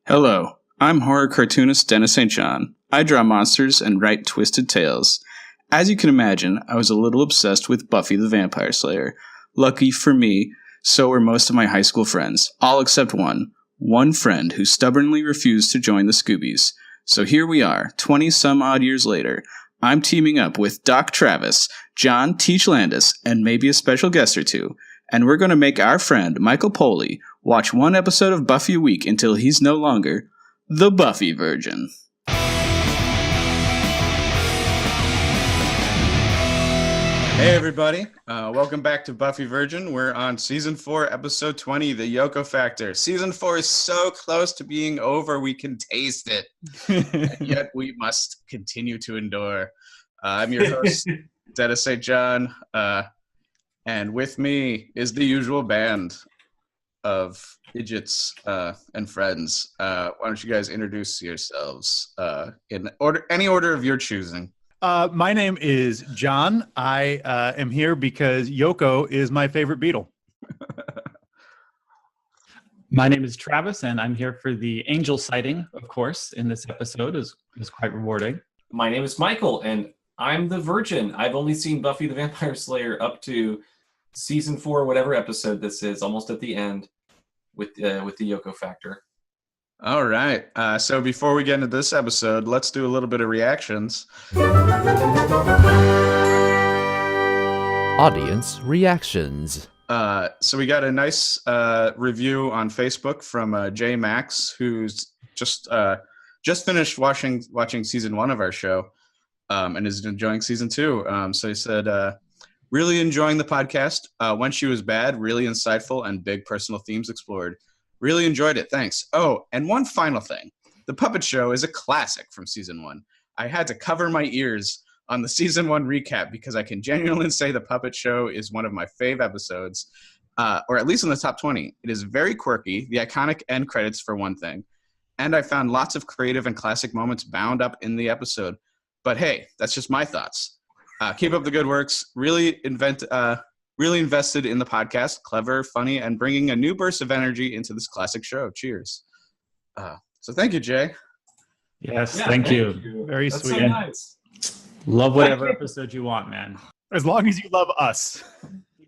Hello, I'm horror cartoonist Dennis St. John. I draw monsters and write twisted tales. As you can imagine, I was a little obsessed with Buffy the Vampire Slayer. Lucky for me, so were most of my high school friends, all except one. One friend who stubbornly refused to join the Scoobies. So here we are, 20-some-odd years later. I'm teaming up with Doc Travis, John Teach Landis, and maybe a special guest or two. And we're going to make our friend, Michael Poley, watch one episode of Buffy a week until he's no longer the Buffy Virgin. Hey everybody, welcome back to Buffy Virgin. We're on Season 4, Episode 20, The Yoko Factor. Season 4 is so close to being over, we can taste it. And yet we must continue to endure. I'm your host, Dennis St. John, and with me is the usual band of idiots and friends. Why don't you guys introduce yourselves in any order of your choosing? My name is John. I am here because Yoko is my favorite Beatle. My name is Travis, and I'm here for the angel sighting, of course, in this episode. Is quite rewarding. My name is Michael, and I'm the Virgin. I've only seen Buffy the Vampire Slayer up to Season 4, whatever episode this is, almost at the end with the Yoko Factor. All right. So before we get into this episode, let's do a little bit of reactions. Audience reactions. So we got a nice review on Facebook from J Max, who's just finished watching season 1 of our show, and is enjoying season 2. So he said, really enjoying the podcast. When she was bad, really insightful and big personal themes explored. Really enjoyed it. Thanks. Oh, and one final thing. The Puppet Show is a classic from season 1. I had to cover my ears on the season 1 recap because I can genuinely say The Puppet Show is one of my fave episodes, or at least in the top 20. It is very quirky, the iconic end credits for one thing, and I found lots of creative and classic moments bound up in the episode. But hey, that's just my thoughts. Keep up the good works. Really invested in the podcast, clever, funny, and bringing a new burst of energy into this classic show. Cheers. So thank you, Jay. Yes, thank you. Very That's sweet. so nice. Love whatever episode you want, man. As long as you love us.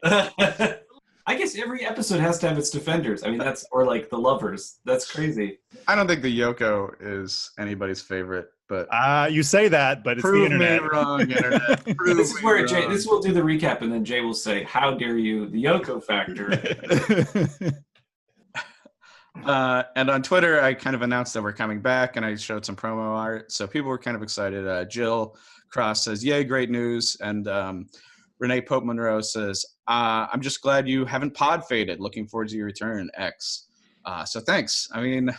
I guess every episode has to have its defenders. I mean, or like the lovers. That's crazy. I don't think the Yoko is anybody's favorite, but You say that, but it's prove the internet. me wrong, internet. Prove This is me where wrong. Jay. This will do the recap, and then Jay will say, "How dare you, the Yoko Factor." And on Twitter, I kind of announced that we're coming back, and I showed some promo art, so people were kind of excited. Jill Cross says, "Yay, great news!" And Renee Pope Monroe says, "I'm just glad you haven't pod faded. Looking forward to your return, X." So thanks. I mean,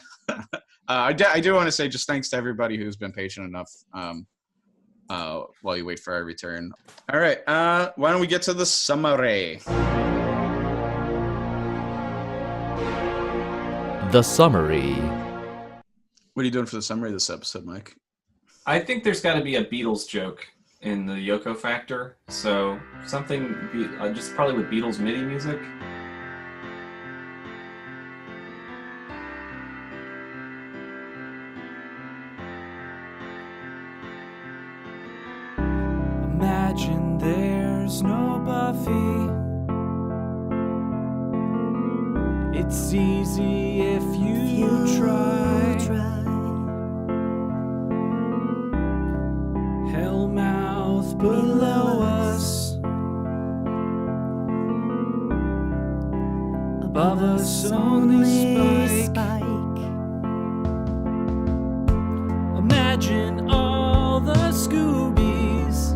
I do want to say just thanks to everybody who's been patient enough while you wait for our return. All right, why don't we get to the summary? The summary. What are you doing for the summary of this episode, Mike? I think there's got to be a Beatles joke in the Yoko Factor. So something, just probably with Beatles MIDI music. Imagine there's no Buffy. It's easy if you try. Hellmouth below us, above us only spike. Imagine all the Scoobies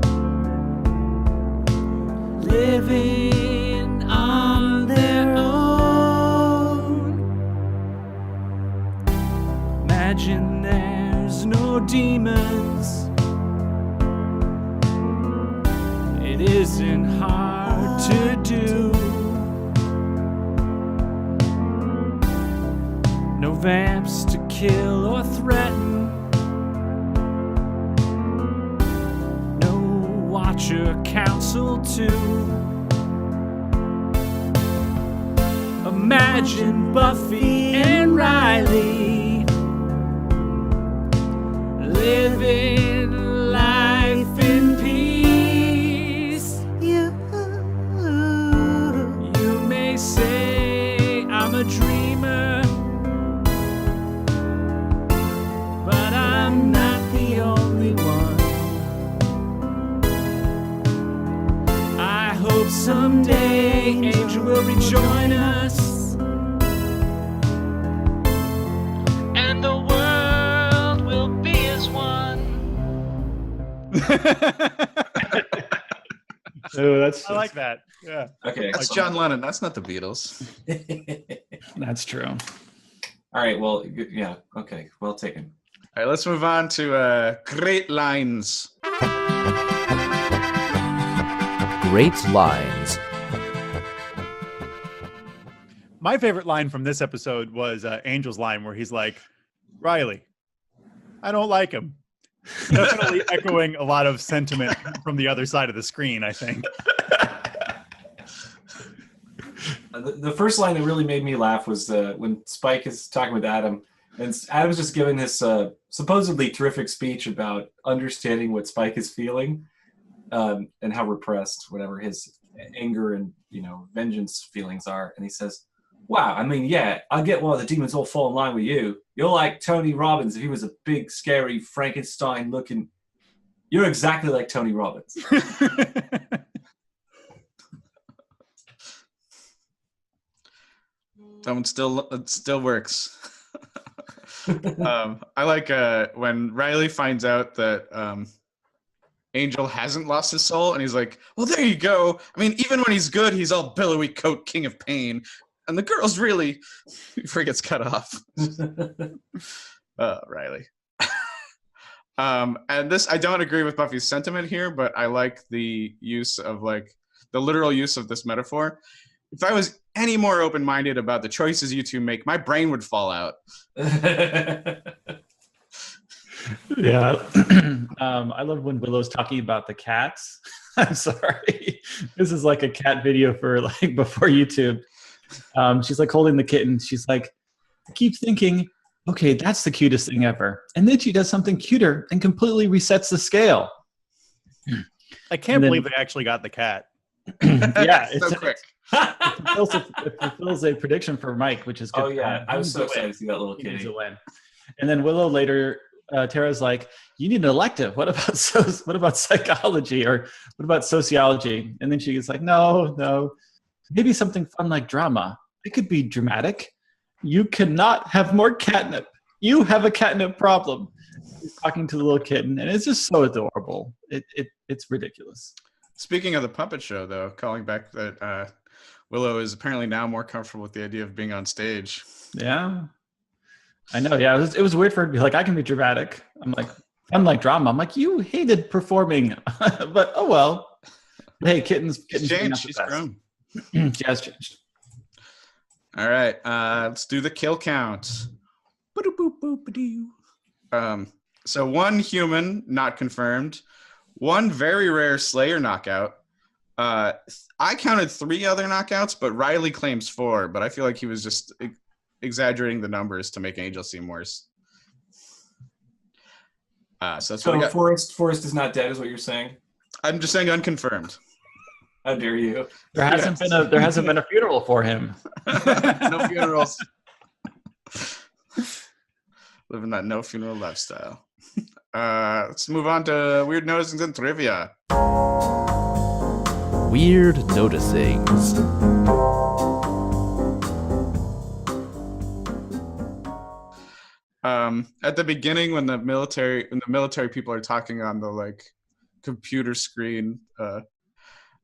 living on their own. Imagine there's no demons. It isn't hard to do. No vamps to kill or threaten. No Watcher Council too. Imagine Buffy and Riley someday Angel will rejoin us, and the world will be as one. Oh, that's I like that. Yeah. Okay. That's John Lennon. That's not the Beatles. That's true. All right. Well, yeah. Okay. Well taken. All right, let's move on to great lines. Great lines. My favorite line from this episode was Angel's line where he's like, Riley, I don't like him. Definitely echoing a lot of sentiment from the other side of the screen, I think. The first line that really made me laugh was when Spike is talking with Adam, and Adam's just giving this supposedly terrific speech about understanding what Spike is feeling, and how repressed whatever his anger and vengeance feelings are. And he says, "Wow, I mean, yeah, I get why the demons all fall in line with you. You're like Tony Robbins if he was a big, scary Frankenstein-looking. You're exactly like Tony Robbins." That one still works. I like when Riley finds out that Angel hasn't lost his soul, and he's like, "Well, there you go. I mean, even when he's good, he's all billowy coat, king of pain, and the girl's really," before he gets cut off. Riley. And this, I don't agree with Buffy's sentiment here, but I like the use of the literal use of this metaphor. If I was any more open-minded about the choices you two make, my brain would fall out. Yeah. I love when Willow's talking about the cats. I'm sorry. This is like a cat video for before YouTube. She's holding the kitten. She's like, I keep thinking, okay, that's the cutest thing ever. And then she does something cuter and completely resets the scale. I can't believe they actually got the cat. Yeah. So quick. It fulfills a prediction for Mike, which is good. Oh yeah, I was so excited to see that little kitty. And then Willow later, Tara's like, "You need an elective. What about psychology, or what about sociology?" And then she's like, "No, maybe something fun like drama. It could be dramatic. You cannot have more catnip. You have a catnip problem." He's talking to the little kitten, and it's just so adorable. It's ridiculous. Speaking of the puppet show, though, calling back that Willow is apparently now more comfortable with the idea of being on stage. Yeah, I know. Yeah, it was weird for her to be like, "I can be dramatic." I'm like, unlike drama. I'm like, you hated performing, but oh well. Hey, kittens changed. She's grown. She has changed. All right, let's do the kill count. So one human not confirmed, one very rare Slayer knockout. I counted 3 other knockouts, but Riley claims 4. But I feel like he was just exaggerating the numbers to make Angel seem worse. So that's what we got. Forrest is not dead, is what you're saying? I'm just saying unconfirmed. How dare you? There hasn't been a funeral for him. No funerals. Living that no funeral lifestyle. Let's move on to weird noticings and trivia. Weird noticings. At the beginning, when the military people are talking on the computer screen,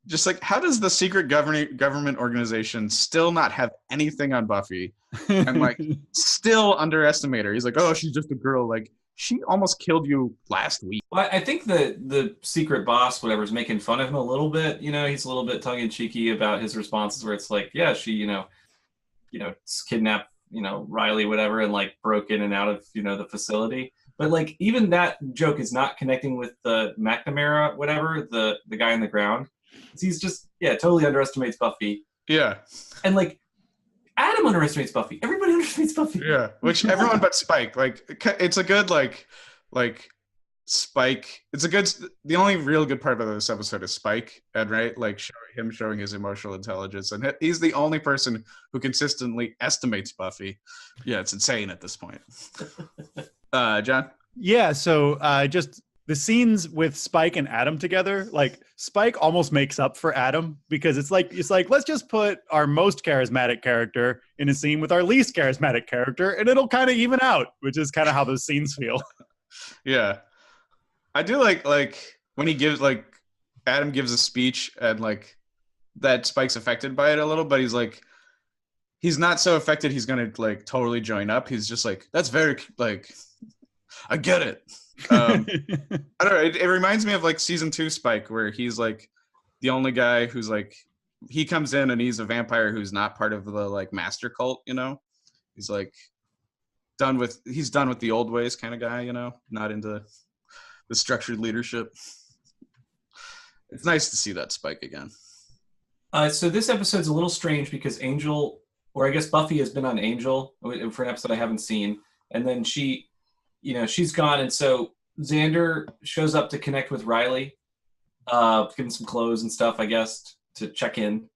just how does the secret government organization still not have anything on Buffy and still underestimate her? He's like, "Oh, she's just a girl. She almost killed you last week." Well, I think the secret boss, whatever, is making fun of him a little bit. He's a little bit tongue-in-cheeky about his responses, where it's like, yeah, she, kidnapped, Riley, whatever, and broke in and out of, the facility. But even that joke is not connecting with the McNamara, whatever, the guy on the ground. He's just, totally underestimates Buffy. Yeah. And Adam underestimates Buffy. Everybody underestimates Buffy. Yeah, which everyone but Spike. It's a good Spike. It's a good. The only real good part about this episode is Spike, and right, showing his emotional intelligence, and he's the only person who consistently estimates Buffy. Yeah, it's insane at this point. John. Yeah, so just the scenes with Spike and Adam together, like Spike almost makes up for Adam because it's like let's just put our most charismatic character in a scene with our least charismatic character and it'll kind of even out, which is kind of how those scenes feel. Yeah. I do like when he gives like Adam gives a speech and like that Spike's affected by it a little, but he's not so affected he's gonna like totally join up. He's just like, that's very like, I get it. I don't know. It reminds me of like season 2 Spike, where he's like the only guy who's like, he comes in and he's a vampire who's not part of the like master cult, you know. He's like done with the old ways kind of guy, you know, not into the structured leadership. It's nice to see that Spike again. So this episode's a little strange because Angel, or I guess Buffy, has been on Angel for an episode I haven't seen, and then she, you know, she's gone, and so Xander shows up to connect with Riley, give him some clothes and stuff, I guess, to check in,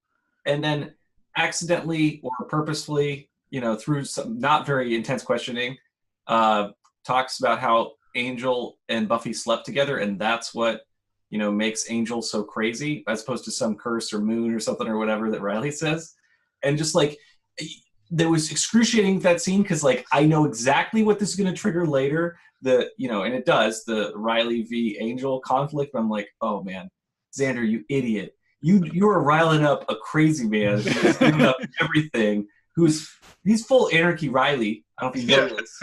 and then accidentally or purposefully, you know, through some not very intense questioning, talks about how Angel and Buffy slept together, and that's what, you know, makes Angel so crazy, as opposed to some curse or moon or something or whatever that Riley says. And just like, that was excruciating, that scene, because like I know exactly what this is going to trigger later. You know, and it does, the Riley v. Angel conflict. But I'm like, oh man, Xander, you idiot! You are riling up a crazy man who's giving up everything. He's full anarchy, Riley. I don't know if you know this.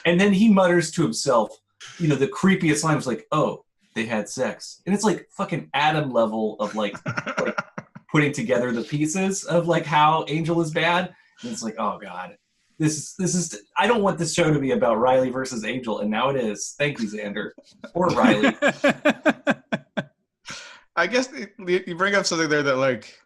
And then he mutters to himself, you know, the creepiest line was like, "Oh, they had sex," and it's like fucking Adam level of like putting together the pieces of like how Angel is bad. And it's like, oh god, this is. I don't want this show to be about Riley versus Angel, and now it is. Thank you, Xander, or Riley. I guess you bring up something there that like,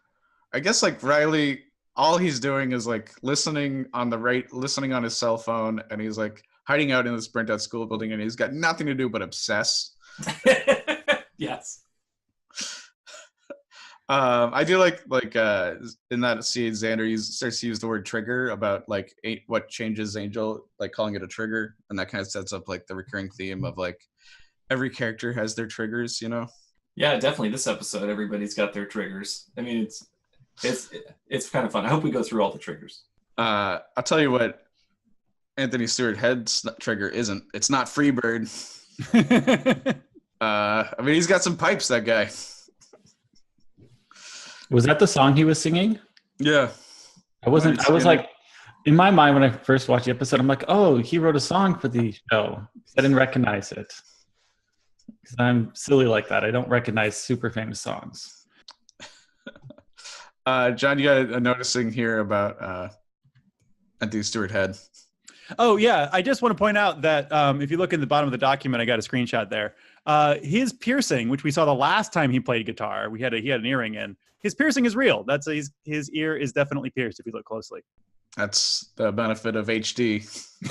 I guess like Riley, all he's doing is like listening on his cell phone, and he's like hiding out in this burnt out school building, and he's got nothing to do but obsess. Yes. I do like in that scene, Xander starts to use the word trigger about like what changes Angel, like calling it a trigger, and that kind of sets up like the recurring theme of like every character has their triggers, you know. Yeah, definitely. This episode, everybody's got their triggers. I mean, it's kind of fun. I hope we go through all the triggers. I'll tell you what Anthony Stewart Head's trigger isn't. It's not Freebird. I mean, he's got some pipes, that guy. Was that the song he was singing? Yeah. I was like, in my mind when I first watched the episode, I'm like, oh, he wrote a song for the show. I didn't recognize it. Because I'm silly like that. I don't recognize super famous songs. John, you got a noticing here about Anthony Stewart Head. Oh, yeah. I just want to point out that if you look in the bottom of the document, I got a screenshot there. His piercing, which we saw the last time he played guitar, he had an earring in. His piercing is real. His ear is definitely pierced if you look closely. That's the benefit of HD.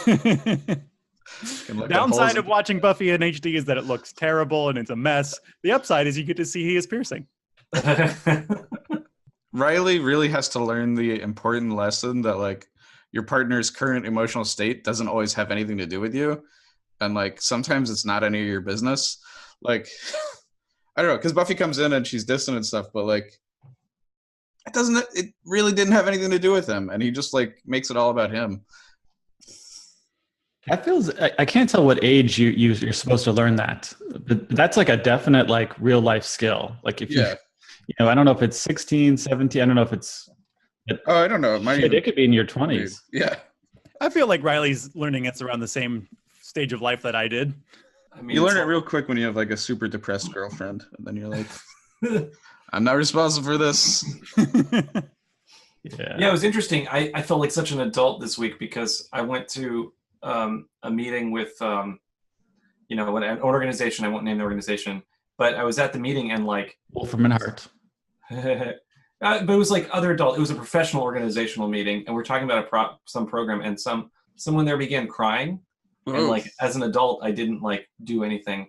The downside of watching Buffy in HD is that it looks terrible and it's a mess. The upside is you get to see he is piercing. Riley really has to learn the important lesson that like your partner's current emotional state doesn't always have anything to do with you. And like sometimes it's not any of your business. Like I don't know, because Buffy comes in and she's distant and stuff, but like it really didn't have anything to do with him, and he just like makes it all about him. That feels, I can't tell what age you're supposed to learn that, but that's like a definite like real life skill. Like if you know, I don't know if it's 16, 17, I don't know if it's, I don't know. It could be in your 20s. Yeah. I feel like Riley's learning it's around the same stage of life that I did. I mean, you learn it real quick when you have like a super depressed girlfriend, and then you're like, I'm not responsible for this. Yeah, it was interesting. I felt like such an adult this week because I went to a meeting with, an organization. I won't name the organization, but I was at the meeting and like Wolfram and Hart. But it was like other adult. It was a professional organizational meeting, and we're talking about some program, and someone there began crying. And like as an adult, I didn't like do anything.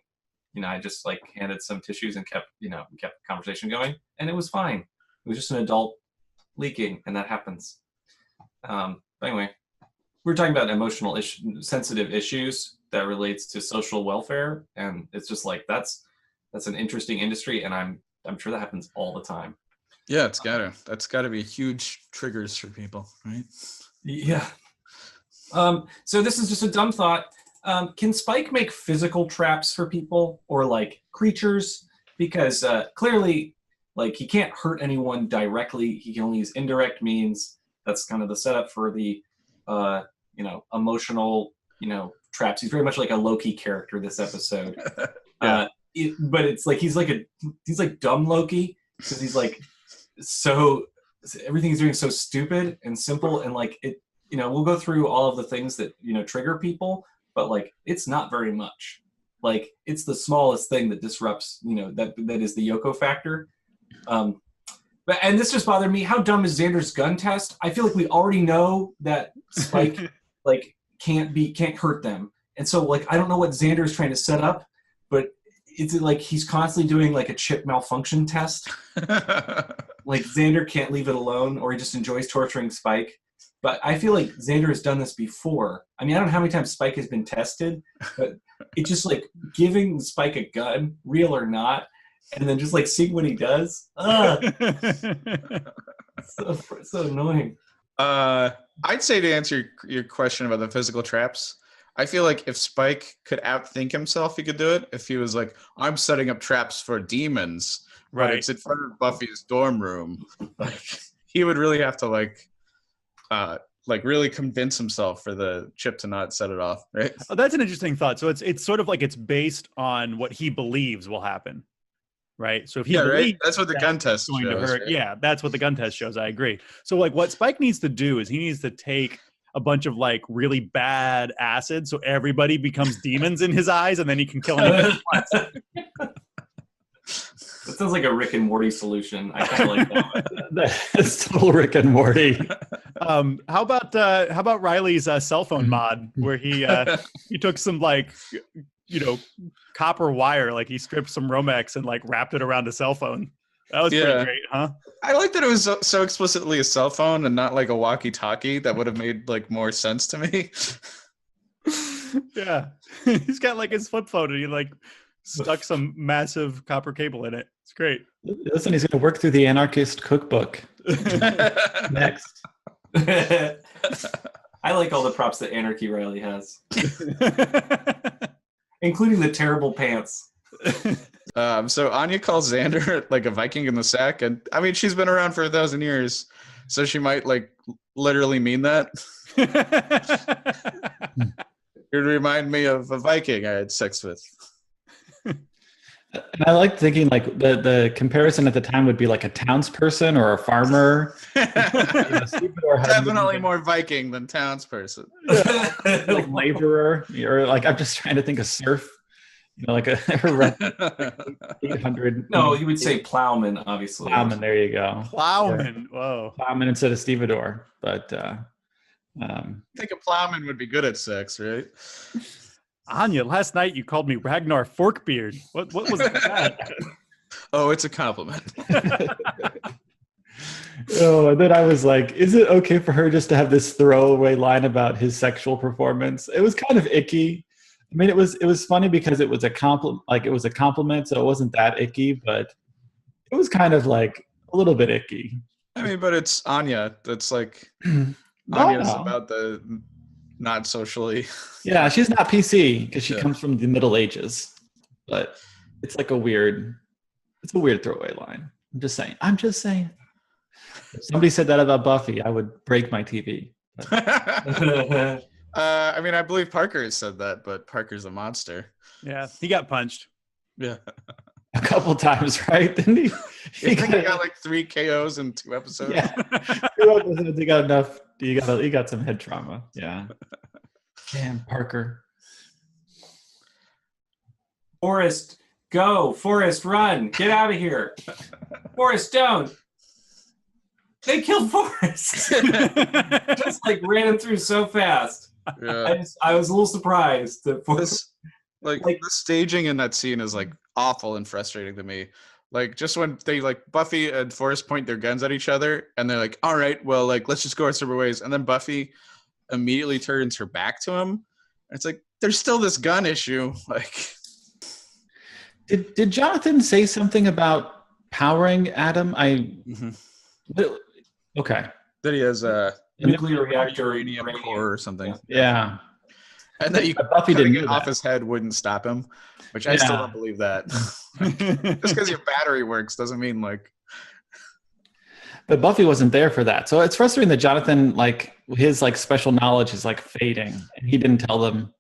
You know, I just like handed some tissues and kept the conversation going, and it was fine. It was just an adult leaking, and that happens. But anyway, we're talking about emotional sensitive issues, that relates to social welfare, and it's just like that's an interesting industry, and I'm sure that happens all the time. Yeah, that's gotta be huge triggers for people, right? Yeah. So this is just a dumb thought. Can Spike make physical traps for people or like creatures? Because clearly, like, he can't hurt anyone directly. He can only use indirect means. That's kind of the setup for the, emotional, traps. He's very much like a Loki character this episode. Yeah. But it's like he's like dumb Loki, because he's like everything he's doing is so stupid and simple, and like it. We'll go through all of the things that trigger people, but like it's not very much. Like it's the smallest thing that disrupts. That is the Yoko factor. And this just bothered me. How dumb is Xander's gun test? I feel like we already know that Spike like can't hurt them, and so like I don't know what Xander is trying to set up, but it's like he's constantly doing like a chip malfunction test. Like Xander can't leave it alone, or he just enjoys torturing Spike. But I feel like Xander has done this before. I mean, I don't know how many times Spike has been tested, but it's just like giving Spike a gun, real or not, and then just like seeing what he does. So annoying. I'd say, to answer your question about the physical traps, I feel like if Spike could outthink himself, he could do it. If he was like, I'm setting up traps for demons, Right. but it's in front of Buffy's dorm room, like, he would really have to really convince himself for the chip to not set it off, right? Oh, that's an interesting thought. So it's sort of like it's based on what he believes will happen, right? So if he believes that's what the gun test going shows, to hurt, right? yeah, that's what the gun test shows. I agree. So like what Spike needs to do is he needs to take a bunch of like really bad acid, so everybody becomes demons in his eyes, and then he can kill anybody. That sounds like a Rick and Morty solution. I kind of like that one. That's total Rick and Morty. How about Riley's cell phone mod, where he took some like copper wire, like he stripped some Romex and like wrapped it around a cell phone. That was pretty great, huh? I like that it was so explicitly a cell phone and not like a walkie-talkie. That would have made like more sense to me. Yeah, he's got like his flip phone and he like stuck some massive copper cable in it. It's great. Listen, he's going to work through the anarchist cookbook next. I like all the props that Anarchy Riley has, including the terrible pants. So Anya calls Xander like a Viking in the sack, and I mean she's been around for 1,000 years, so she might like literally mean that. It would remind me of a Viking I had sex with. And I like thinking like the comparison at the time would be like a townsperson or a farmer. Definitely more Viking than townsperson. Like laborer, or like I'm just trying to think of serf. Like a 800. No, you would say plowman, obviously. Plowman, there you go. Plowman, whoa. Plowman instead of stevedore, but I think a plowman would be good at sex, right? Anya, last night you called me Ragnar Forkbeard. What was that? Oh, it's a compliment. Oh, and then I was like, is it okay for her just to have this throwaway line about his sexual performance? It was kind of icky. I mean, it was funny because it was a compliment, so it wasn't that icky, but it was kind of like a little bit icky. I mean, but it's Anya. That's like Anya's about the not socially. Yeah, she's not PC because she comes from the Middle Ages, but it's like a weird throwaway line. I'm just saying. If somebody said that about Buffy, I would break my TV. I mean, I believe Parker has said that, but Parker's a monster. Yeah, he got punched. Yeah. A couple times, right? Didn't he? He got like 3 KOs in 2 episodes. Yeah. 2 episodes, he got enough. He got some head trauma. Yeah. Damn, Parker. Forrest, go. Forrest, run. Get out of here. Forrest, don't. They killed Forrest. Just like ran him through so fast. Yeah. I was a little surprised that Forrest. The staging in that scene is like awful and frustrating to me. Like just when they like Buffy and Forrest point their guns at each other and they're like, all right, well, like let's just go our separate ways. And then Buffy immediately turns her back to him. It's like, there's still this gun issue. Like, Did Jonathan say something about powering Adam? Okay. that he has a Nuclear reactor uranium core or something. Yeah. And that you Buffy didn't cutting know it off that. his head wouldn't stop him, which I still Yeah. don't believe that. Just because your battery works doesn't mean like. But Buffy wasn't there for that. So it's frustrating that Jonathan, like, his like special knowledge is like fading. And he didn't tell them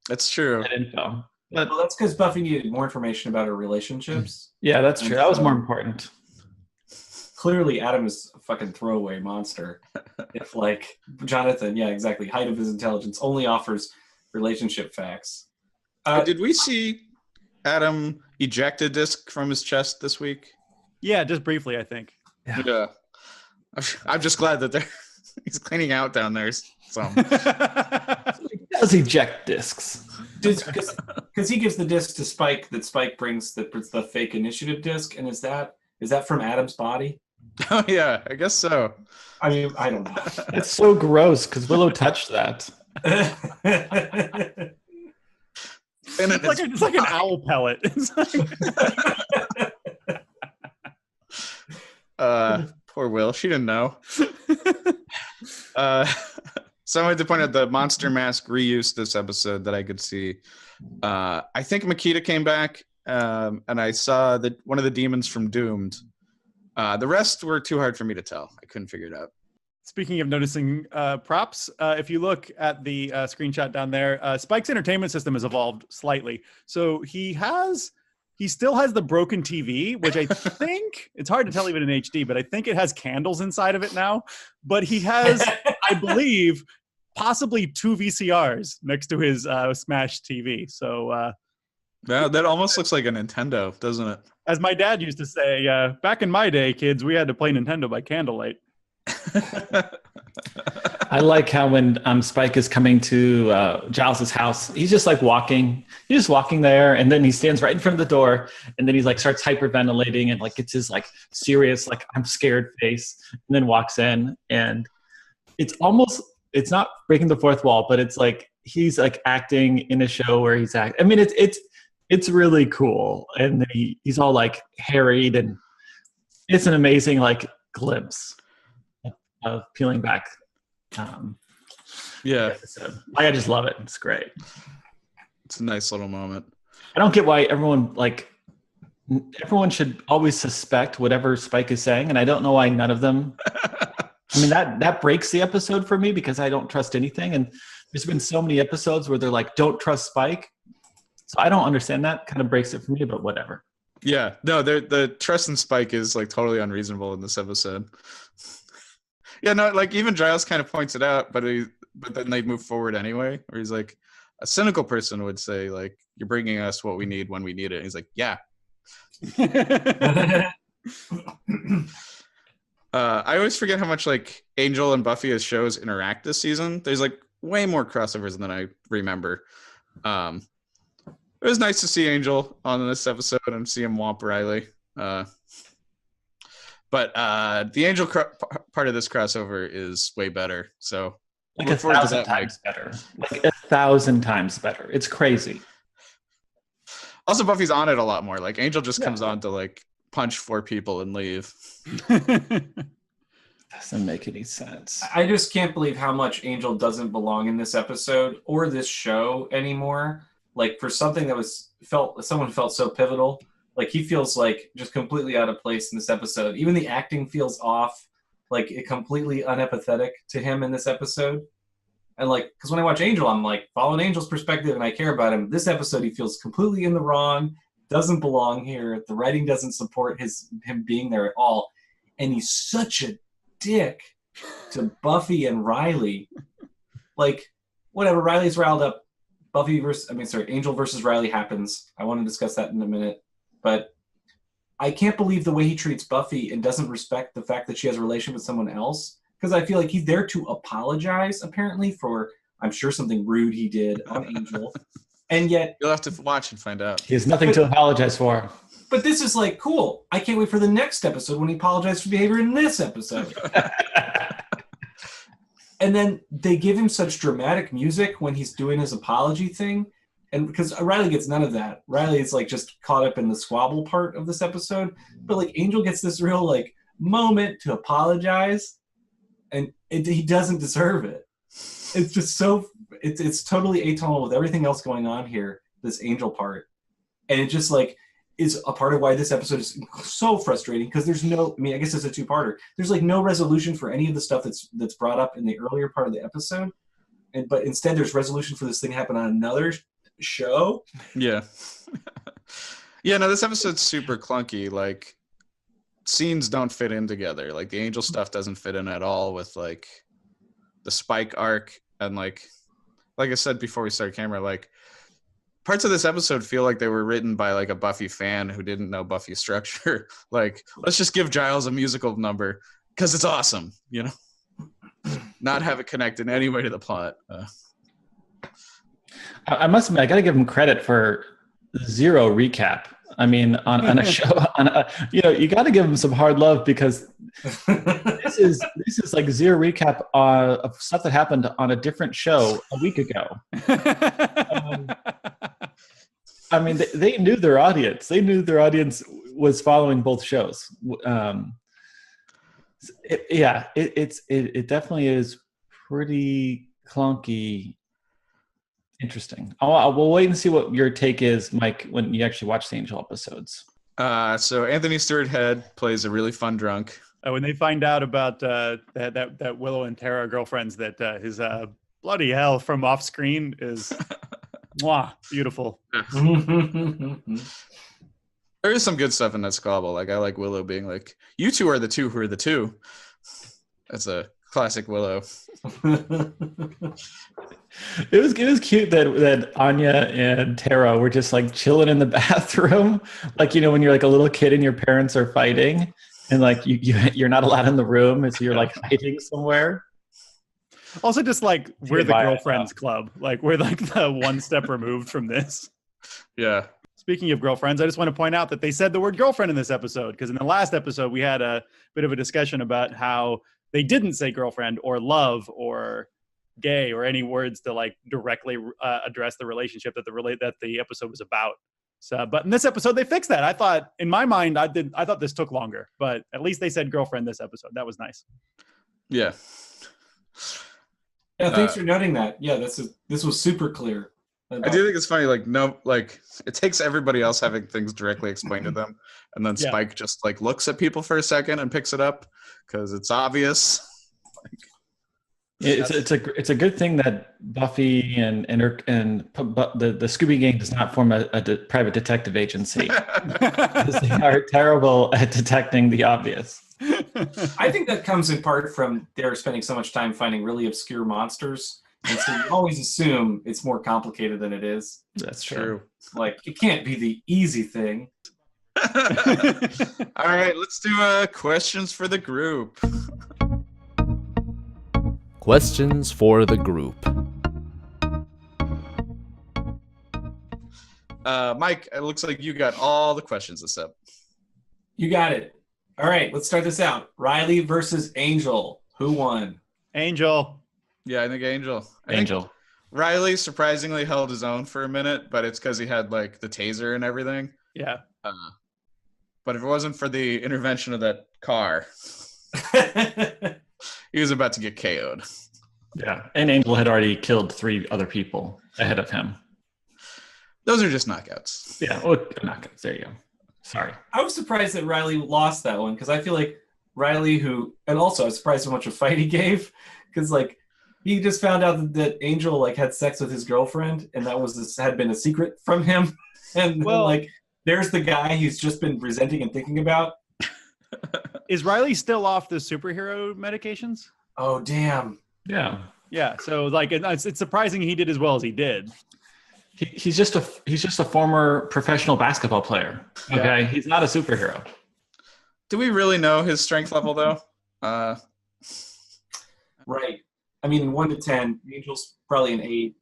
That's true. that info. But Well, that's because Buffy needed more information about her relationships. yeah, that's true. That was more important. Clearly, Adam is a fucking throwaway monster. If like Jonathan, yeah, exactly, height of his intelligence only offers relationship facts. Did we see Adam eject a disc from his chest this week? Yeah, just briefly, I think. Yeah. I'm just glad that he's cleaning out down there some. He does eject discs. Because he gives the disc to Spike that Spike brings the fake initiative disc, and is that from Adam's body? Oh yeah, I guess so. I mean, I don't know. It's so gross because Willow touched that. And It's like an owl pellet. It's like, poor Will. She didn't know. So I wanted to point out the monster mask reuse this episode that I could see. I think Makita came back, and I saw that one of the demons from Doomed. The rest were too hard for me to tell. I couldn't figure it out. Speaking of noticing props, if you look at the screenshot down there, Spike's entertainment system has evolved slightly. So he still has the broken TV, which I think, it's hard to tell even in HD, but I think it has candles inside of it now. But he has, I believe, possibly 2 VCRs next to his smashed TV. So That almost looks like a Nintendo, doesn't it? as my dad used to say, back in my day, kids, we had to play Nintendo by candlelight. I like how when Spike is coming to Giles's house, he's just like walking. He's just walking there, and then he stands right in front of the door, and then he's like starts hyperventilating and like gets his like serious like I'm scared face, and then walks in, and it's not breaking the fourth wall, but it's like he's like acting in a show where he's acting. I mean, it's really cool, and he's all like harried, and it's an amazing like glimpse of peeling back. Yeah, Episode. I just love it. It's great. it's a nice little moment. I don't get why everyone should always suspect whatever Spike is saying, and I don't know why none of them. I mean, that breaks the episode for me because I don't trust anything, and there's been so many episodes where they're like, "Don't trust Spike," so I don't understand that. Kind of breaks it for me, but whatever. Yeah, no, the trust in Spike is like totally unreasonable in this episode. Yeah, no, like even Giles kind of points it out, but then they move forward anyway. Where he's like, a cynical person would say, like, "You're bringing us what we need when we need it." And he's like, "Yeah." I always forget how much like Angel and Buffy as shows interact this season. There's like way more crossovers than I remember. It was nice to see Angel on this episode and see him whomp Riley. But the Angel part of this crossover is way better. So Like look forward to 1,000 that, times better. Like 1,000 times better. It's crazy. Also, Buffy's on it a lot more. Like Angel just comes on to like punch 4 people and leave. Doesn't make any sense. I just can't believe how much Angel doesn't belong in this episode or this show anymore. Like for something that someone felt so pivotal. Like he feels like just completely out of place in this episode. Even the acting feels off, like it completely unempathetic to him in this episode. And like, because when I watch Angel, I'm like following Angel's perspective and I care about him. This episode, he feels completely in the wrong, doesn't belong here. The writing doesn't support him being there at all. And he's such a dick to Buffy and Riley. Like, whatever, Riley's riled up. Angel versus Riley happens. I want to discuss that in a minute. But I can't believe the way he treats Buffy and doesn't respect the fact that she has a relation with someone else. Because I feel like he's there to apologize, apparently, for, I'm sure, something rude he did on Angel. And yet... You'll have to watch and find out. He has nothing to apologize for. But this is like, cool. I can't wait for the next episode when he apologizes for behavior in this episode. And then they give him such dramatic music when he's doing his apology thing. And because Riley gets none of that. Riley is like just caught up in the squabble part of this episode. But like Angel gets this real like moment to apologize. And he doesn't deserve it. It's just it's totally atonal with everything else going on here, this Angel part. And it just like is a part of why this episode is so frustrating because there's no, I mean, I guess it's a two-parter. There's like no resolution for any of the stuff that's brought up in the earlier part of the episode. But instead there's resolution for this thing to happen on another show. Yeah. Yeah, no, this episode's super clunky. Like, scenes don't fit in together. Like, the Angel stuff doesn't fit in at all with, like, the Spike arc. And, like I said before we started camera, like, parts of this episode feel like they were written by, like, a Buffy fan who didn't know Buffy structure. Like, let's just give Giles a musical number because it's awesome, you know? Not have it connect in any way to the plot. I must admit, I got to give him credit for zero recap. I mean, on a show, you got to give him some hard love because this is like zero recap of stuff that happened on a different show a week ago. I mean, they knew their audience. They knew their audience was following both shows. It definitely is pretty clunky. Interesting. We'll wait and see what your take is, Mike, when you actually watch the Angel episodes. So Anthony Stewart Head plays a really fun drunk. When they find out about that Willow and Tara are girlfriends, that his bloody hell from off screen is mwah, beautiful. There is some good stuff in that squabble. Like, I like Willow being like, "You two are the two who are the two." That's a classic Willow. It was cute that Anya and Tara were just like chilling in the bathroom, like, you know, when you're like a little kid and your parents are fighting, and like you're not allowed in the room, and so you're like hiding somewhere. Also, just like we're the girlfriends club, like we're like the one step removed from this. Yeah. Speaking of girlfriends, I just want to point out that they said the word girlfriend in this episode, because in the last episode we had a bit of a discussion about how they didn't say girlfriend or love or gay or any words to like directly address the relationship that the episode was about. So, but in this episode they fixed that. I thought, in my mind, I thought this took longer, but at least they said girlfriend this episode. That was nice. Yeah. Yeah, thanks for noting that. Yeah, this was super clear. I do think it's funny, like it takes everybody else having things directly explained to them, and then Spike just like looks at people for a second and picks it up because it's obvious. It's a good thing that Buffy and the Scooby Gang does not form a private detective agency. Because they are terrible at detecting the obvious. I think that comes in part from they're spending so much time finding really obscure monsters. And so you always assume it's more complicated than it is. That's true. Like, it can't be the easy thing. All right, let's do questions for the group. Questions for the group. Mike, it looks like you got all the questions this up. You got it. All right, let's start this out. Riley versus Angel. Who won? Angel. Yeah, I think Angel. Angel. Riley surprisingly held his own for a minute, but it's because he had like the taser and everything. Yeah. But if it wasn't for the intervention of that car, he was about to get KO'd. Yeah, and Angel had already killed 3 other people ahead of him. Those are just knockouts. Yeah, knockouts. There you go. Sorry. I was surprised that Riley lost that one because I feel like Riley, and also I was surprised how much of a fight he gave because like he just found out that Angel like had sex with his girlfriend and that had been a secret from him. And then, like, there's the guy he's just been resenting and thinking about. Is Riley still off the superhero medications? Oh, damn. Yeah. Yeah. So like, it's surprising he did as well as he did. He's just a former professional basketball player. Okay, he's not a superhero. Do we really know his strength level though? Right. I mean, 1 to 10, Angel's probably an 8.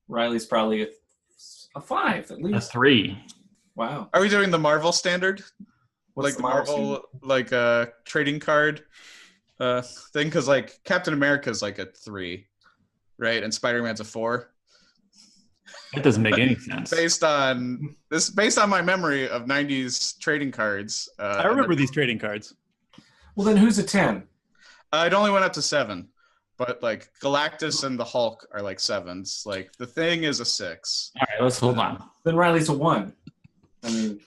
Riley's probably a 5 at least. A 3. Wow. Are we doing the Marvel standard? What's like the Marvel, like a trading card thing because like Captain America's like a 3, right? And Spider-Man's a 4. That doesn't make any sense. Based on my memory of 90s trading cards. I remember these trading cards. Well, then who's a 10? It only went up to 7, but like Galactus and the Hulk are like 7s. Like the Thing is a 6. All right, let's hold on. Then Riley's a 1. I mean,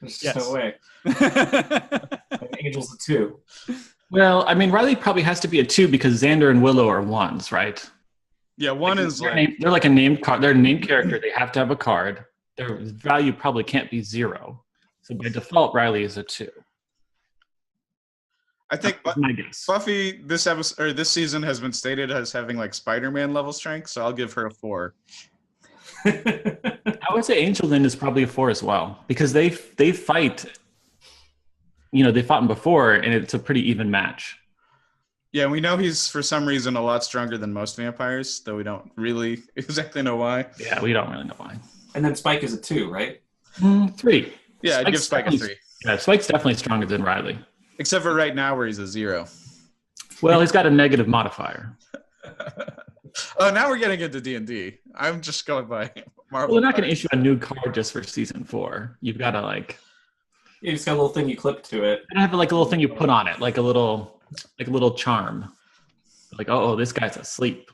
there's just no way. And Angel's a 2. Well, I mean, Riley probably has to be a 2 because Xander and Willow are 1s, right? Yeah, 1 is they're like a named card. They're a named character. They have to have a card. Their value probably can't be 0. So by default, Riley is a 2. I think my guess. Buffy this episode or this season has been stated as having like Spider-Man level strength, so I'll give her a 4. I would say Angel then is probably a 4 as well because they fight. You know, they fought him before, and it's a pretty even match. Yeah, we know he's for some reason a lot stronger than most vampires, though we don't really exactly know why. Yeah, we don't really know why. And then Spike is a 2, right? 3. Yeah, I'd give Spike a 3. Yeah, Spike's definitely stronger than Riley. Except for right now where he's a 0. Well, he's got a negative modifier. Oh, now we're getting into D&D. I'm just going by Marvel. Well, they're not going to issue a new card just for season 4. You've got to like. You just got a little thing you clip to it. And have like a little thing you put on it, like a little charm. Like, oh, this guy's asleep.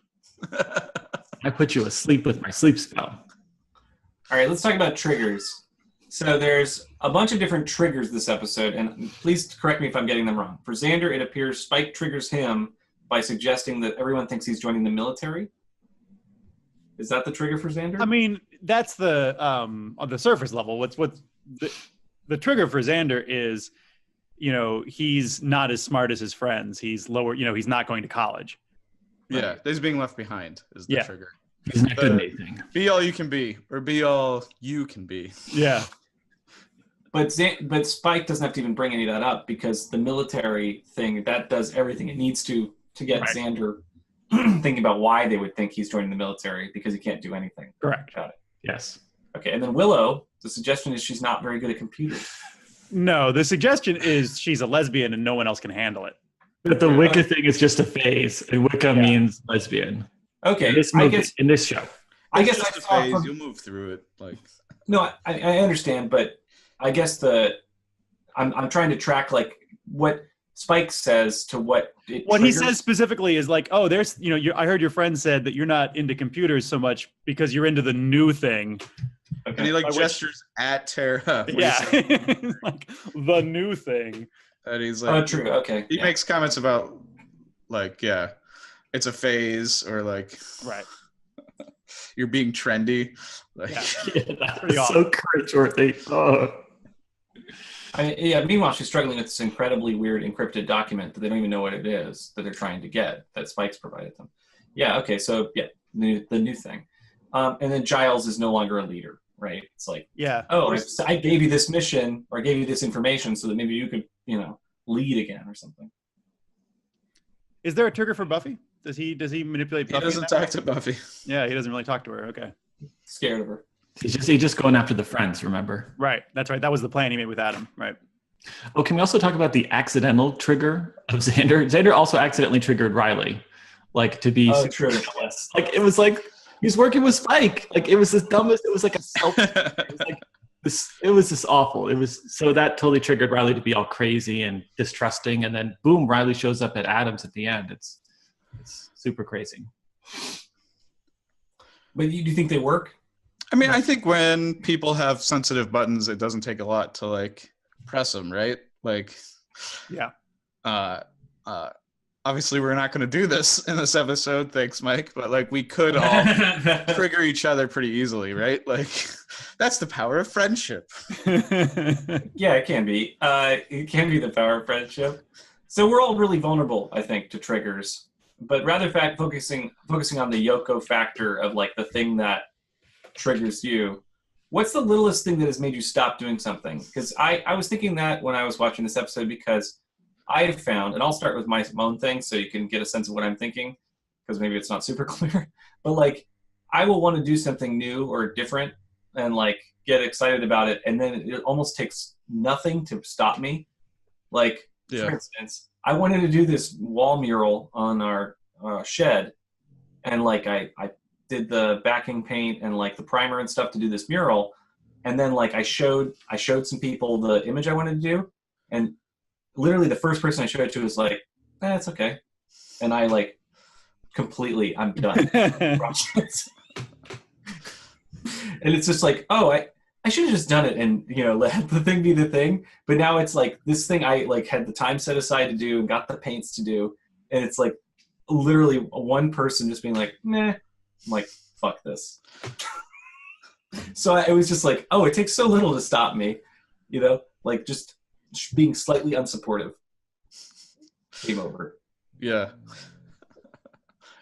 I put you asleep with my sleep spell. All right, let's talk about triggers. So there's a bunch of different triggers this episode, and please correct me if I'm getting them wrong. For Xander, it appears Spike triggers him by suggesting that everyone thinks he's joining the military. Is that the trigger for Xander? I mean, that's the on the surface level. What's the trigger for Xander is, you know, he's not as smart as his friends. He's lower, you know, he's not going to college. Yeah, he's being left behind is the trigger. He's not good at anything. Be all you can be, or be all you can be. Yeah. But Spike doesn't have to even bring any of that up because the military thing, that does everything it needs to get Right. Xander thinking about why they would think he's joining the military because he can't do anything. Correct. Got it. Yes. Okay, and then Willow, the suggestion is she's not very good at computers. No, the suggestion is she's a lesbian and no one else can handle it. But the Wicca thing is just a phase, and Wicca means lesbian. Okay, In this movie, in this show. I guess It's just a phase. You'll move through it. Like No, I understand, but I guess I'm trying to track like what Spike says to what it What triggers. he says specifically is like, oh, there's, you know, I heard your friend said that you're not into computers so much because you're into the new thing. and he like gestures at Tara. when Yeah. he's like- Like the new thing. and he's Oh, like, true. Okay. he yeah. makes comments about like, it's a phase, or like Right. you're being trendy. Like, Yeah. Yeah, that's Pretty so cringeworthy. Oh. Meanwhile, she's struggling with this incredibly weird encrypted document that they don't even know what it is that they're trying to get that Spike's provided them. Yeah. Okay. So yeah, the new thing, and then Giles is no longer a leader, right? It's like, Yeah. oh, I gave you this mission or I gave you this information so that maybe you could, you know, lead again or something. Is there a trigger for Buffy? Does he manipulate he Buffy? doesn't talk to Buffy. Yeah, he doesn't really talk to her. Okay. Scared of her. He's just going after the friends, remember? Right. That's right. That was the plan he made with Adam. Right. Oh, can we also talk about the accidental trigger of Xander? Xander also accidentally triggered Riley, like to be True. jealous. Like it was like he's working with Spike. Like it was the dumbest. It was like a self. It was like this. It was just awful. It was so that totally triggered Riley to be all crazy and distrusting, and then boom, Riley shows up at Adams at the end. It's super crazy. But do you think they work? I mean, I think when people have sensitive buttons, it doesn't take a lot to like press them, right? Like, Yeah. Obviously we're not going to do this in this episode, thanks Mike, but like we could all trigger each other pretty easily, right? Like that's the power of friendship. Yeah, it can be. It can be the power of friendship. So we're all really vulnerable, I think, to triggers. But rather focusing on the Yoko factor of like the thing that triggers you, what's the littlest thing that has made you stop doing something? Because I was thinking that when I was watching this episode, because I have found, and I'll start with my own thing so you can get a sense of what I'm thinking, because maybe it's not super clear, but like I will want to do something new or different and like get excited about it, and then it almost takes nothing to stop me. Like, for instance, I wanted to do this wall mural on our shed, and like I did the backing paint and like the primer and stuff to do this mural, and then like I showed some people the image I wanted to do, and literally the first person I showed it to was like, it's okay, and I like completely, I'm done. And it's just like, oh, I should have just done it and, you know, let the thing be the thing. But now it's like this thing I like had the time set aside to do and got the paints to do. And it's like literally one person just being like, nah. I'm like, fuck this. So it was just like, oh, it takes so little to stop me, you know, like just being slightly unsupportive. Game over. Yeah.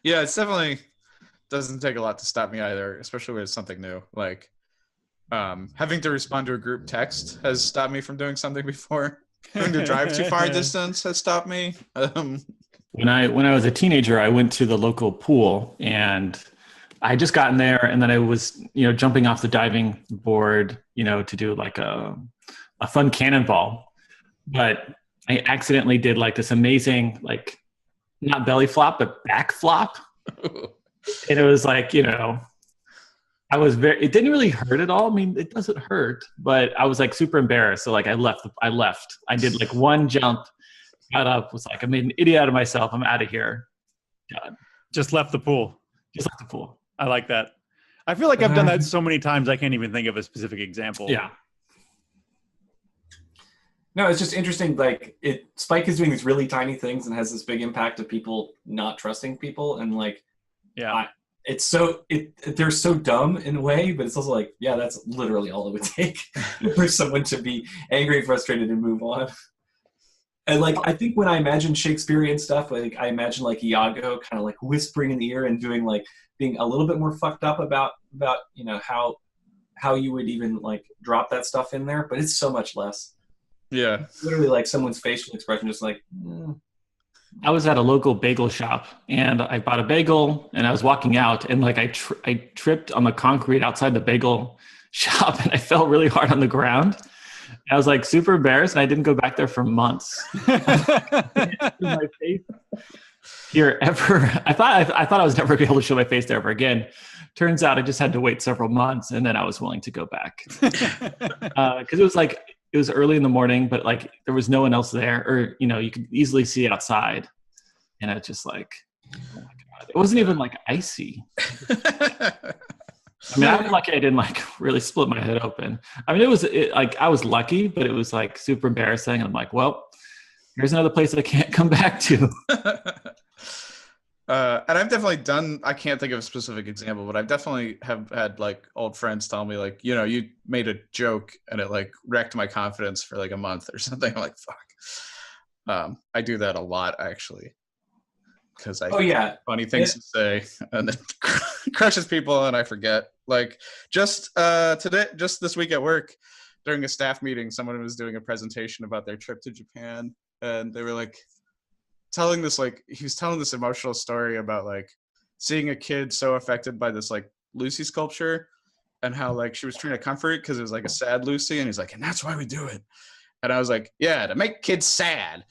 Yeah, it's definitely doesn't take a lot to stop me either, especially when it's something new. Like having to respond to a group text has stopped me from doing something before. Having to drive too far distance has stopped me. When I was a teenager, I went to the local pool, and I had just gotten there, and then I was, you know, jumping off the diving board, you know, to do like a fun cannonball. But I accidentally did like this amazing, like not belly flop, but back flop. And it was like, you know, it didn't really hurt at all. I mean, it doesn't hurt, but I was like super embarrassed. So like I left. I did like one jump, got up, was like, I made an idiot out of myself. I'm out of here. God. Just left the pool. Just left the pool. I like that. I feel like I've done that so many times I can't even think of a specific example. Yeah. No, it's just interesting. Like Spike is doing these really tiny things and has this big impact of people not trusting people. And like, yeah, they're so dumb in a way, but it's also like, yeah, that's literally all it would take for someone to be angry and frustrated and move on. And like, I think when I imagine Shakespearean stuff, like I imagine like Iago kind of like whispering in the ear and doing like being a little bit more fucked up about, you know, how you would even like drop that stuff in there, but it's so much less. Yeah. Literally like someone's facial expression just like, I was at a local bagel shop, and I bought a bagel, and I was walking out, and like I tripped on the concrete outside the bagel shop, and I fell really hard on the ground. I was like super embarrassed, and I didn't go back there for months. My face here ever. I thought I was never gonna be able to show my face there ever again. Turns out I just had to wait several months, and then I was willing to go back because it was early in the morning, but like there was no one else there, or, you know, you could easily see outside. And it's just like, oh my God, it wasn't even like icy. I mean, I'm lucky I didn't like really split my head open. I mean, like I was lucky, but it was like super embarrassing. And I'm like, well, here's another place I can't come back to. And I've definitely done, I can't think of a specific example, but I've definitely have had like old friends tell me like, you know, you made a joke and it like wrecked my confidence for like a month or something. I'm like, fuck. I do that a lot actually. Because I have funny things to say and then crushes people and I forget. Like just this week at work, during a staff meeting, someone was doing a presentation about their trip to Japan, and they were like, he was telling this emotional story about like seeing a kid so affected by this like Lucy sculpture and how like she was trying to comfort it because it was like a sad Lucy, and he's like, and that's why we do it. And I was like, yeah, to make kids sad.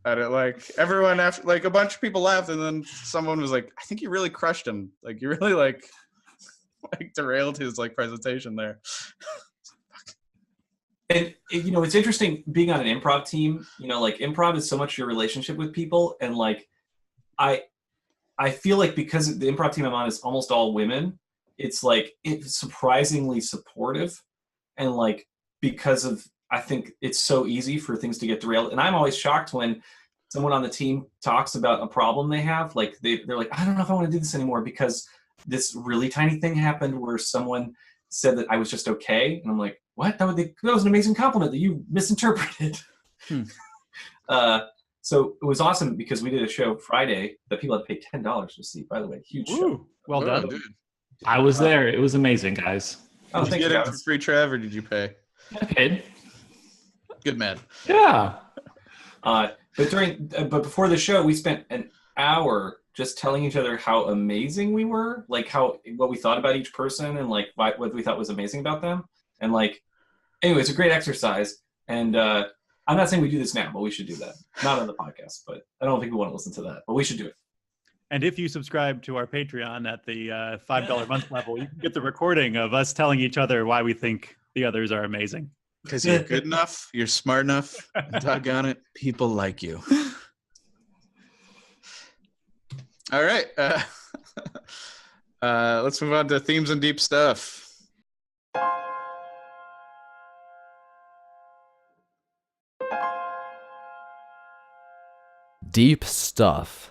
And it like everyone after like a bunch of people laughed, and then someone was like, I think you really crushed him. Like you really like derailed his like presentation there. And, you know, it's interesting being on an improv team, you know, like improv is so much your relationship with people. And like, I feel like because the improv team I'm on is almost all women, it's like, it's surprisingly supportive. And like, because of, I think it's so easy for things to get derailed. And I'm always shocked when someone on the team talks about a problem they have. Like they're like, I don't know if I want to do this anymore because this really tiny thing happened where someone said that I was just okay. And I'm like, what? That was an amazing compliment that you misinterpreted. So it was awesome because we did a show Friday that people had paid $10 to see, by the way. Huge show. Well done. Dude. I was there. It was amazing, guys. Oh, Did you get it for free, Trev, or did you pay? I paid. Good man. Yeah. But before the show, we spent an hour just telling each other how amazing we were, like what we thought about each person and like what we thought was amazing about them. And like, anyway, it's a great exercise. And I'm not saying we do this now, but we should do that. Not on the podcast, but I don't think we want to listen to that, but we should do it. And if you subscribe to our Patreon at the $5 a month level, you can get the recording of us telling each other why we think the others are amazing. Because you're good enough, you're smart enough, doggone it, people like you. All right. Let's move on to themes and deep stuff. Deep stuff.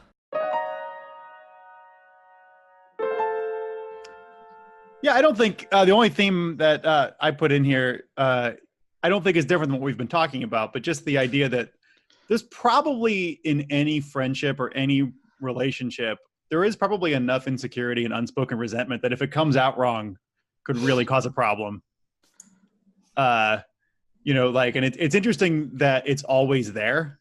Yeah, I don't think the only theme that I put in here, I don't think is different than what we've been talking about, but just the idea that there's probably in any friendship or any relationship, there is probably enough insecurity and unspoken resentment that if it comes out wrong, could really cause a problem. And it's interesting that it's always there.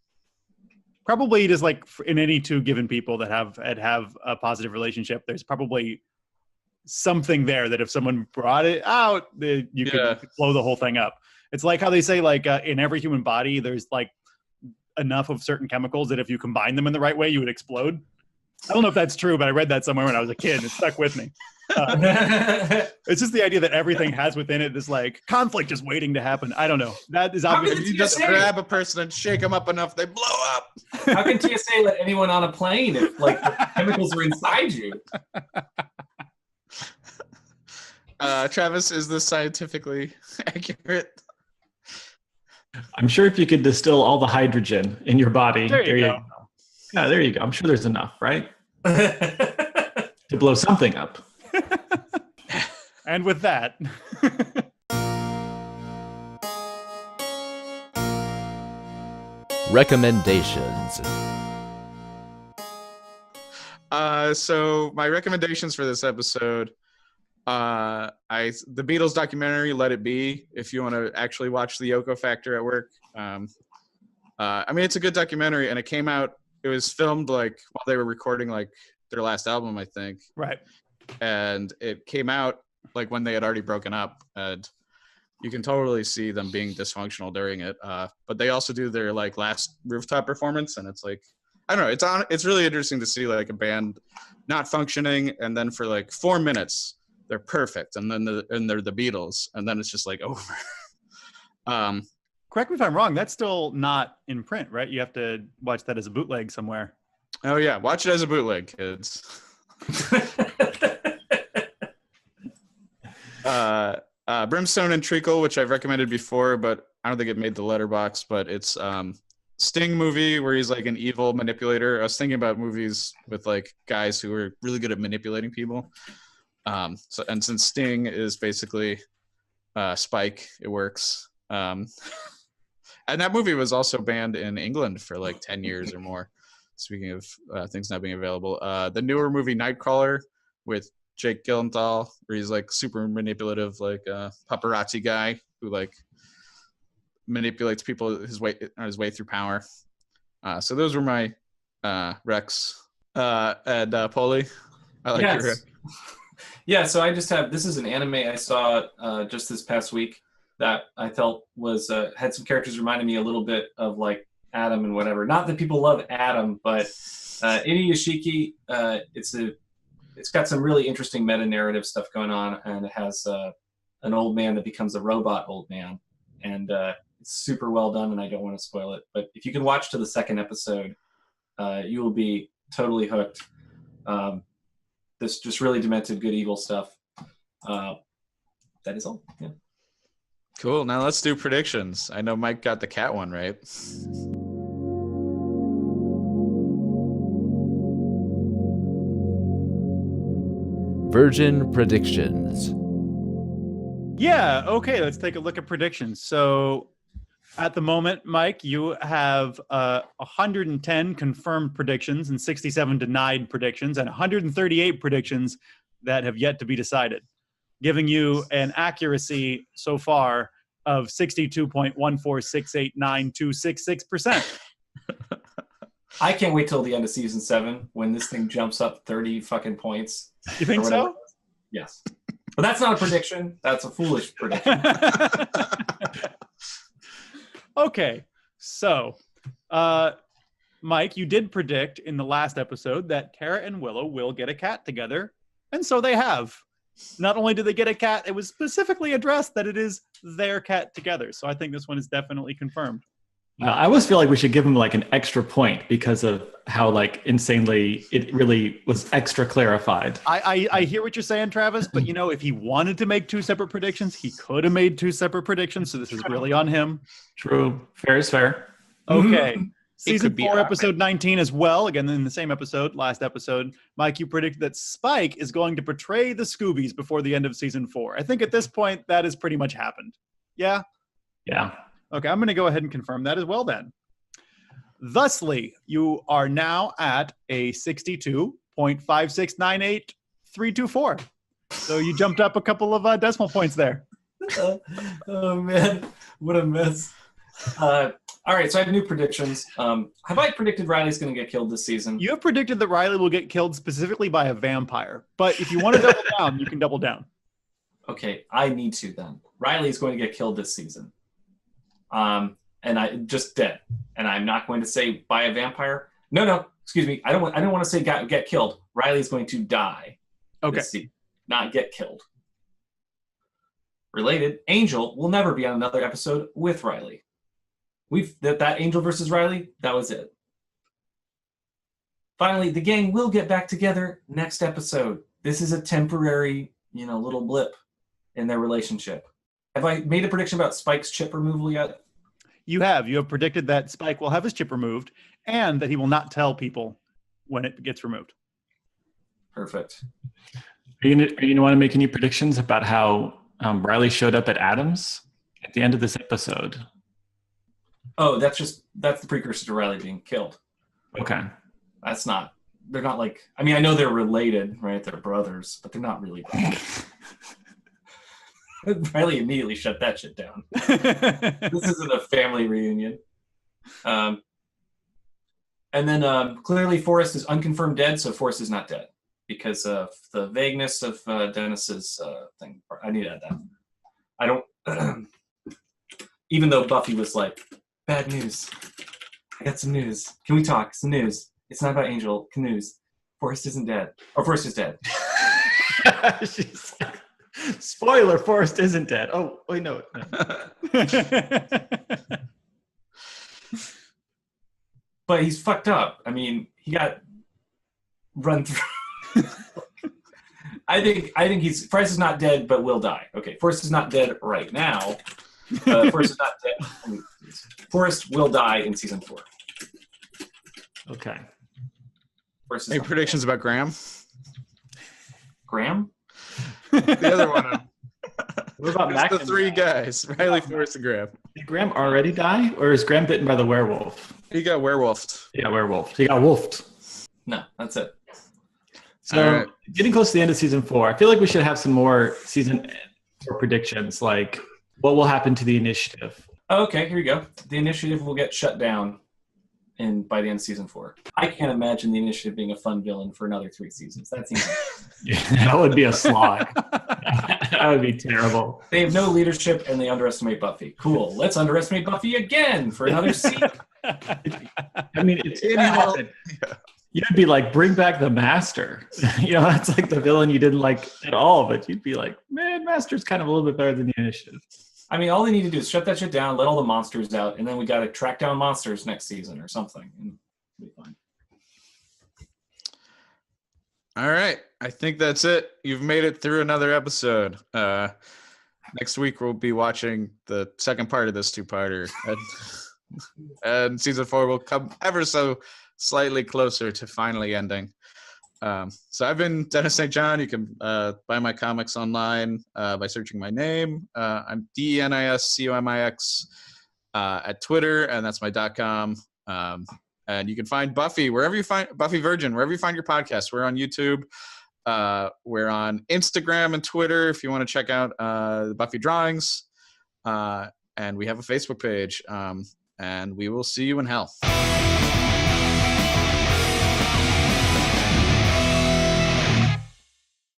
Probably just like in any two given people that have a positive relationship, there's probably something there that if someone brought it out, you could blow the whole thing up. It's like how they say, like in every human body, there's like enough of certain chemicals that if you combine them in the right way, you would explode. I don't know if that's true, but I read that somewhere when I was a kid. It stuck with me. It's just the idea that everything has within it this like conflict just waiting to happen. I don't know. That is obvious. You just grab a person and shake them up enough, they blow up. How can TSA let anyone on a plane if like the chemicals are inside you? Travis, is this scientifically accurate? I'm sure if you could distill all the hydrogen in your body, there you go. Yeah, there you go. I'm sure there's enough, right? To blow something up. And with that, Recommendations. So my recommendations for this episode, the Beatles documentary, Let It Be, if you want to actually watch the Yoko Factor at work. I mean, it's a good documentary, and it was filmed like while they were recording like their last album, I think. right. And it came out like when they had already broken up, and you can totally see them being dysfunctional during it. But they also do their like last rooftop performance, and it's like, I don't know, it's really interesting to see like a band not functioning, and then for like 4 minutes they're perfect, and then they're the Beatles, and then it's just like over. Correct me if I'm wrong. That's still not in print, right? You have to watch that as a bootleg somewhere. Oh yeah, watch it as a bootleg, kids. Brimstone and Treacle, which I've recommended before, but I don't think it made the letterbox. But it's Sting movie where he's like an evil manipulator. I was thinking about movies with like guys who are really good at manipulating people. And since Sting is basically Spike, it works. And that movie was also banned in England for like 10 years or more. Speaking of things not being available, the newer movie Nightcrawler with Jake Gyllenhaal, where he's like super manipulative, like paparazzi guy who like manipulates people his way through power. So those were my recs. And Polly, I like your rec. Yeah, so I just have, this is an anime I saw just this past week that I felt was had some characters reminding me a little bit of like Adam and whatever. Not that people love Adam, but Inuyashiki, it's got some really interesting meta narrative stuff going on, and it has an old man that becomes a robot old man, and it's super well done, and I don't want to spoil it. But if you can watch to the second episode, you will be totally hooked. This just really demented good evil stuff. That is all. Yeah. Cool. Now let's do predictions. I know Mike got the cat one right. Virgin predictions. Yeah, okay, let's take a look at predictions. So at the moment, Mike, you have 110 confirmed predictions and 67 denied predictions and 138 predictions that have yet to be decided, giving you an accuracy so far of 62.146892666%. I can't wait till the end of season 7 when this thing jumps up 30 fucking points. You think so? Yes. But that's not a prediction. That's a foolish prediction. Okay, so, Mike, you did predict in the last episode that Tara and Willow will get a cat together, and so they have. Not only do they get a cat, it was specifically addressed that it is their cat together. So I think this one is definitely confirmed. I always feel like we should give him like an extra point because of how like insanely it really was extra clarified. I hear what you're saying, Travis, but you know, if he wanted to make 2 separate predictions, he could have made 2 separate predictions. So this is really on him. True. Fair is fair. Okay. Season could be 4, Ahmed. episode 19 as well. Again, in the same episode, last episode, Mike, you predicted that Spike is going to betray the Scoobies before the end of season 4. I think at this point, that has pretty much happened. Yeah? Yeah. Okay, I'm going to go ahead and confirm that as well then. Thusly, you are now at a 62.5698324. So you jumped up a couple of decimal points there. Oh man, what a mess. All right, so I have new predictions. Have I predicted Riley's going to get killed this season? You have predicted that Riley will get killed specifically by a vampire. But if you want to double down, you can double down. Okay, I need to then. Riley's going to get killed this season. And I just dead. And I'm not going to say by a vampire. No, excuse me. I don't want to say get killed. Riley's going to die. Okay. This season, not get killed. Related, Angel will never be on another episode with Riley. That Angel versus Riley, that was it. Finally, the gang will get back together next episode. This is a temporary, little blip in their relationship. Have I made a prediction about Spike's chip removal yet? You have. You have predicted that Spike will have his chip removed and that he will not tell people when it gets removed. Perfect. Are you going to want to make any predictions about how Riley showed up at Adams at the end of this episode? Oh, that's the precursor to Riley being killed. Okay. They're not like, I mean, I know they're related, right? They're brothers, but they're not really brothers. Riley immediately shut that shit down. This isn't a family reunion. And then clearly Forrest is unconfirmed dead, so Forrest is not dead because of the vagueness of Dennis's thing. I need to add that. I don't, even though Buffy was like, bad news. I got some news. Can we talk? Some news. It's not about Angel. Canoes. Forrest isn't dead. Or Forrest is dead. She's like, spoiler, Forrest isn't dead. Oh, wait, no. But he's fucked up. I mean, he got run through. I think Forrest is not dead, but will die. Okay, Forrest is not dead right now. Forrest is not dead. Forrest will die in season 4. Okay. Forrest is Any not predictions about Graham? dead. Graham? The other one. What about It's Mac? the 3 guys. Riley, Forrest, and Graham. Did Graham already die? Or is Graham bitten by the werewolf? He got werewolfed. Yeah, werewolf. He got wolfed. No, that's it. So All right. getting close to the end of season 4, I feel like we should have some more season 4 predictions, like what will happen to the initiative. Okay, here we go. The initiative will get shut down by the end of season 4. I can't imagine the initiative being a fun villain for another 3 seasons. That seems That would be a slog. That would be terrible. They have no leadership and they underestimate Buffy. Cool. Let's underestimate Buffy again for another season. I mean, you'd be like, bring back the Master. That's like the villain you didn't like at all, but you'd be like, man, Master's kind of a little bit better than the initiative. I mean, all they need to do is shut that shit down, let all the monsters out, and then we got to track down monsters next season or something. And it'll be fine. All right. I think that's it. You've made it through another episode. Next week, we'll be watching the second part of this 2-parter. And season 4 will come ever so slightly closer to finally ending. So I've been Dennis St. John. You can buy my comics online by searching my name. I'm DENISCOMIX at Twitter, and that's my .com. And you can find Buffy wherever you find Buffy Virgin, wherever you find your podcast. We're on YouTube. We're on Instagram and Twitter if you want to check out the Buffy drawings. And we have a Facebook page. And we will see you in hell.